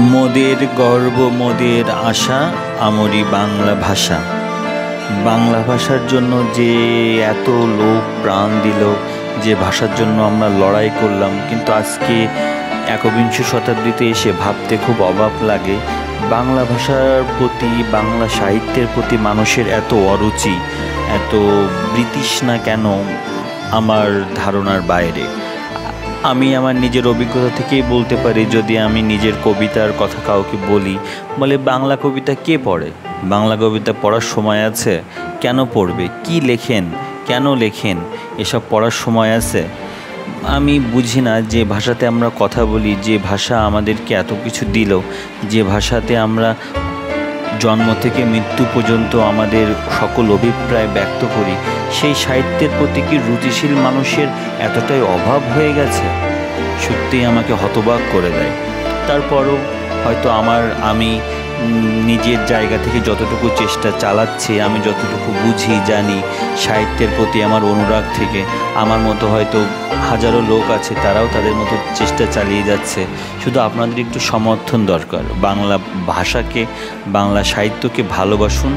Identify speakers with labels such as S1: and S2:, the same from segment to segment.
S1: মোদের গর্ব মোদের আশা আমরি বাংলা ভাষা। বাংলা ভাষার জন্য যে এত লোক প্রাণ দিল, যে ভাষার জন্য আমরা লড়াই করলাম, কিন্তু আজকে একবিংশ শতাব্দীতে এসে ভাবতে খুব অবাক লাগে বাংলা ভাষার প্রতি, বাংলা সাহিত্যের প্রতি মানুষের এত অরুচি, এত বিতৃষ্ণা কেন আমার ধারণার বাইরে। আমি আমার নিজের অভিজ্ঞতা থেকেই বলতে পারি, যদি আমি নিজের কবিতার কথা কাউকে বলে বাংলা কবিতা কে পড়ে? বাংলা কবিতা পড়ার সময় আছে? কেন পড়বে? কি লেখেন, কেন লেখেন, এসব পড়ার সময় আছে? আমি বুঝি না যে ভাষাতে আমরা কথা বলি, যে ভাষা আমাদেরকে এত কিছু দিল, যে ভাষাতে আমরা জন্ম থেকে মৃত্যু পর্যন্ত আমাদের সকল অভিপ্রায় ব্যক্ত করি, সেই সাহিত্যের প্রতি কি রুচিশীল মানুষের এতটাই অভাব হয়ে গেছে? সত্যিই আমাকে হতবাক করে দেয়। তারপরও হয়তো আমি নিজের জায়গা থেকে যতটুকু চেষ্টা চালাচ্ছি, আমি যতটুকু বুঝি জানি, সাহিত্যের প্রতি আমার অনুরাগ থেকে আমার মতো হয়তো হাজারো লোক আছে, তারাও তাদের মতো চেষ্টা চালিয়ে যাচ্ছে। শুধু আপনাদের একটু সমর্থন দরকার। বাংলা ভাষাকে, বাংলা সাহিত্যকে ভালোবাসুন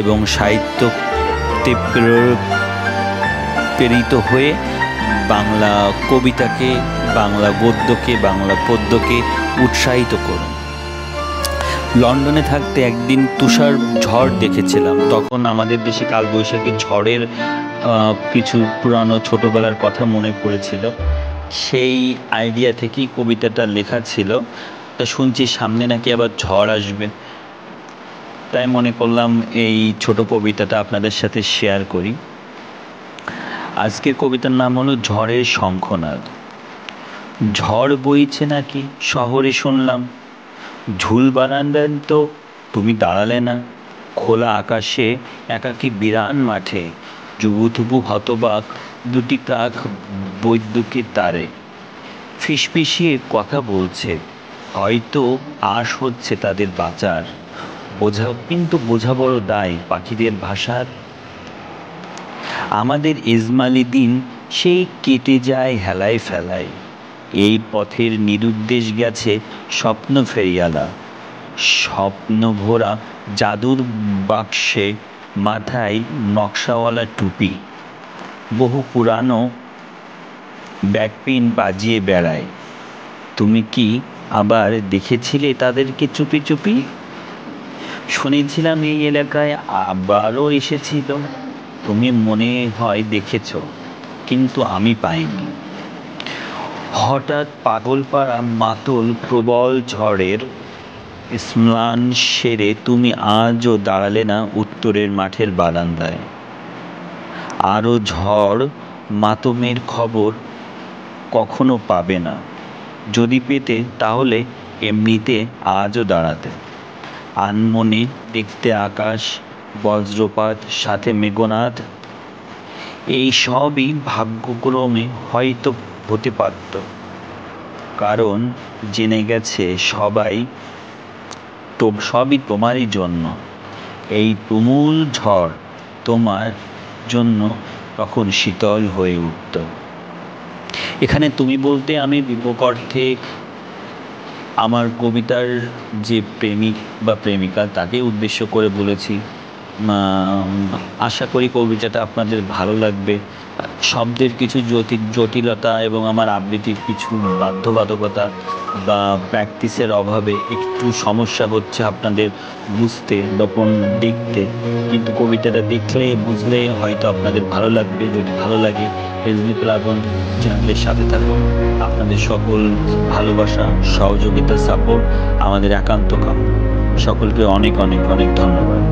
S1: এবং সাহিত্যতে প্রেরিত হয়ে বাংলা কবিতাকে, বাংলা গদ্যকে, বাংলা পদ্যকে উৎসাহিত করুন। লন্ডনে থাকতে একদিন তুষার ঝড় দেখেছিলাম। তখন আমাদের দেশে কালবৈশাখী ঝড়ের কিছু পুরানো ছোটোবেলার কথা মনে পড়েছিল। সেই আইডিয়া থেকেই কবিতাটা লেখা ছিল। তা শুনছি সামনে নাকি আবার ঝড় আসবে, তাই মনে করলাম এই ছোট কবিতাটা আপনাদের সাথে শেয়ার করি। আজকের কবিতার নাম হলো ঝড়ের শঙ্খনাদ। ঝড় বইছে নাকি শহরে শুনলাম, ঝুল বারান্দায় তো তুমি দাঁড়ালে না। খোলা আকাশে একাকী বিরান মাঠে, জুবুথুবু হতবাক দুটি কাক বৈদ্যুতিক তারে ফিসফিসিয়ে কথা বলছে। হয়তো আশ হচ্ছে তাদের বাঁচার, কিন্তু বোঝা বড় দায় পাখিদের ভাষার। আমাদের ইজমালি দিন সেই কেটে যায় হেলায় ফেলায়, এই পথের নিরুদ্দেশ গেছে স্বপ্ন ফেরিয়ালা। স্বপ্ন ভরা জাদুর বাক্সে, মাথায় নকশাওয়ালা টুপি, বহু পুরানো ব্যাকপিন বাজিয়ে বেড়ায়। তুমি কি আবার দেখেছিলে তাদেরকে চুপি চুপি? শুনেছিলাম এই এলাকায় আবারও এসেছিল। তুমি মনে হয় দেখেছ, কিন্তু আমি পাইনি। হঠাৎ পাগলপাড়া মাতল প্রবল ঝড়ের স্ম্লান সেরে তুমি আজও দাঁড়ালে না উত্তরের মাঠের বারান্দায়। আরও ঝড় মাতমের খবর কখনো পাবে না। যদি পেতে তাহলে এমনিতে আজও দাঁড়াতে। আনমনে দেখতে আকাশ, বজ্রপাত, সাথে মেঘনাদ। এই সবই ভাগ্যক্রমে হয়তো হতে পারত, কারণ জেনে গেছে সবই তোমারই জন্য। এই তুমুল ঝড় তোমার জন্য তখন শীতল হয়ে উঠত। এখানে তুমি বলতে আমি বিপক অর্থে আমার কবিতার যে প্রেমিক বা প্রেমিকা তাকে উদ্দেশ্য করে বলেছি। আশা করি কবিতাটা আপনাদের ভালো লাগবে। শব্দের কিছু জটিলতা এবং আমার আবৃত্তির কিছু বাধ্যবাধকতা বা প্র্যাকটিসের অভাবে একটু সমস্যা হচ্ছে আপনাদের বুঝতে বা দেখতে, কিন্তু কবিতাটা দেখলে বুঝলে হয়তো আপনাদের ভালো লাগবে। যদি ভালো লাগে ফেসবুক প্লাটফর্ম চ্যানেলের সাথে থাকুন। আপনাদের সকল ভালোবাসা, সহযোগিতা, সাপোর্ট আমাদের একান্ত কাম্য। সকলকে অনেক অনেক অনেক ধন্যবাদ।